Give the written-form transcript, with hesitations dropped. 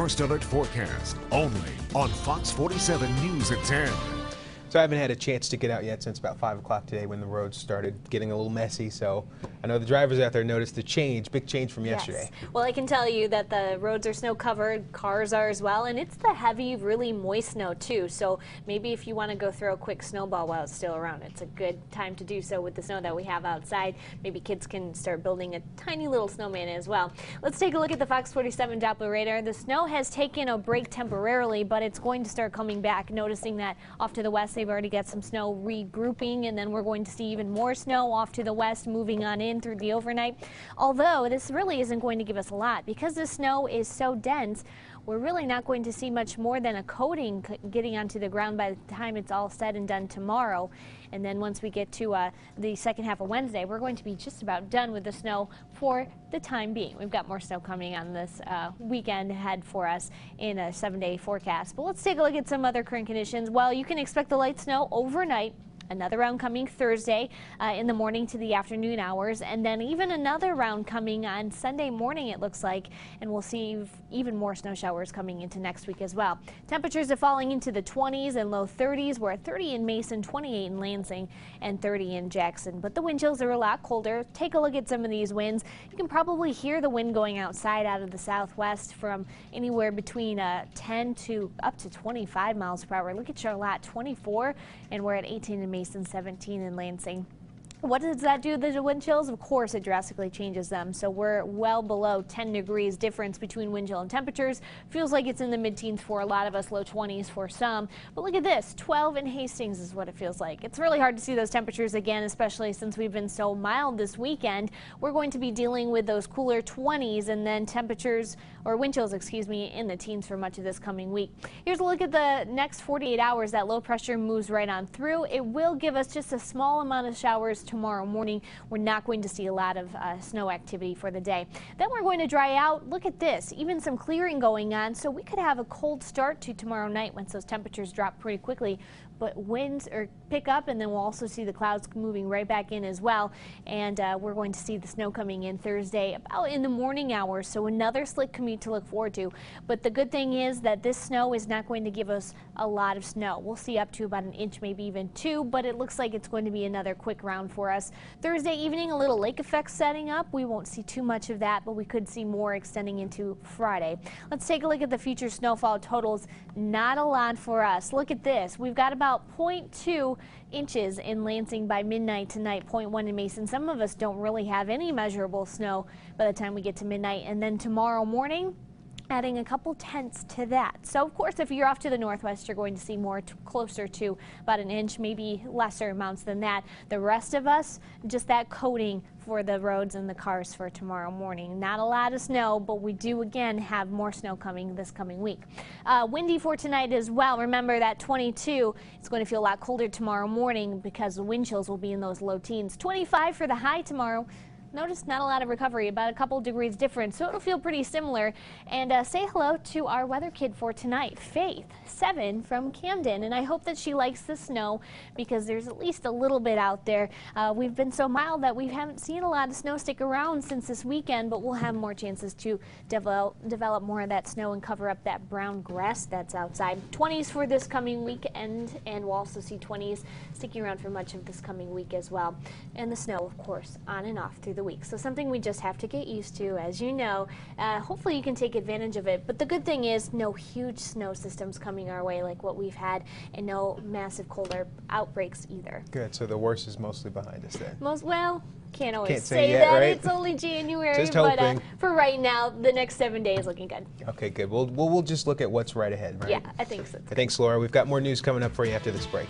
First Alert Forecast, only on Fox 47 News at 10. So I haven't had a chance to get out yet since about 5 o'clock today when the roads started getting a little messy. So I know the drivers out there noticed the change, big change from yesterday. Yes. Well, I can tell you that the roads are snow covered, cars are as well, and it's the heavy, really moist snow too. So maybe if you want to go throw a quick snowball while it's still around, it's a good time to do so with the snow that we have outside. Maybe kids can start building a tiny little snowman as well. Let's take a look at the Fox 47 Doppler radar. The snow has taken a break temporarily, but it's going to start coming back. Noticing that off to the west, they've already got some snow regrouping, and then we're going to see even more snow off to the west moving on in through the overnight. Although this really isn't going to give us a lot because the snow is so dense. We're really not going to see much more than a coating getting onto the ground by the time it's all said and done tomorrow. And then once we get to the second half of Wednesday, we're going to be just about done with the snow for the time being. We've got more snow coming on this weekend ahead for us in a 7-day forecast. But let's take a look at some other current conditions. Well, you can expect the light snow overnight. Another round coming Thursday in the morning to the afternoon hours, and then even another round coming on Sunday morning, it looks like, and we'll see even more snow showers coming into next week as well. Temperatures are falling into the 20s and low 30s. We're at 30 in Mason, 28 in Lansing, and 30 in Jackson. But the wind chills are a lot colder. Take a look at some of these winds. You can probably hear the wind going outside out of the southwest from anywhere between 10 to up to 25 miles per hour. Look at Charlotte, 24, and we're at 18 in Mason. 17 in Lansing. What does that do to the wind chills? Of course, it drastically changes them. So we're well below 10 degrees difference between wind chill and temperatures. Feels like it's in the mid-teens for a lot of us, low 20s for some. But look at this, 12 in Hastings is what it feels like. It's really hard to see those temperatures again, especially since we've been so mild this weekend. We're going to be dealing with those cooler 20s and then temperatures, or wind chills, excuse me, in the teens for much of this coming week. Here's a look at the next 48 hours. That low pressure moves right on through. It will give us just a small amount of showers tomorrow morning. We're not going to see a lot of snow activity for the day. Then we're going to dry out. Look at this, even some clearing going on, so we could have a cold start to tomorrow night once those temperatures drop pretty quickly. But winds pick up, and then we'll also see the clouds moving right back in as well. And we're going to see the snow coming in Thursday about in the morning hours, so another slick commute to look forward to. But the good thing is that this snow is not going to give us a lot of snow. We'll see up to about an inch, maybe even 2, but it looks like it's going to be another quick round for us. Thursday evening, a little lake effect setting up. We won't see too much of that, but we could see more extending into Friday. Let's take a look at the future snowfall totals. Not a lot for us. Look at this. We've got about 0.2 inches in Lansing by midnight tonight, 0.1 in Mason. Some of us don't really have any measurable snow by the time we get to midnight. And then tomorrow morning, adding a couple tenths to that. So of course, if you're off to the northwest, you're going to see more closer to about an inch, maybe lesser amounts than that. The rest of us, just that coating for the roads and the cars for tomorrow morning. Not a lot of snow, but we do again have more snow coming this coming week. Windy for tonight as well. Remember that 22, it's going to feel a lot colder tomorrow morning because the wind chills will be in those low teens. 25 for the high tomorrow. Notice not a lot of recovery, about a couple degrees difference, so it'll feel pretty similar. And say hello to our weather kid for tonight, Faith, 7 from Camden. And I hope that she likes the snow because there's at least a little bit out there. We've been so mild that we haven't seen a lot of snow stick around since this weekend, but we'll have more chances to develop more of that snow and cover up that brown grass that's outside. 20s for this coming weekend, and we'll also see 20s sticking around for much of this coming week as well. And the snow, of course, on and off through the week. So something we just have to get used to, as you know. Hopefully you can take advantage of it. But the good thing is no huge snow systems coming our way like what we've had, and no massive cold outbreaks either. Good. So the worst is mostly behind us then. Well, can't always Can't say yet, that. right? It's only January, Just but hoping. for right now, the next 7 days looking good. Okay, good. We'll just look at what's right ahead, right? Yeah, I think so. Thanks, Laura. We've got more news coming up for you after this break.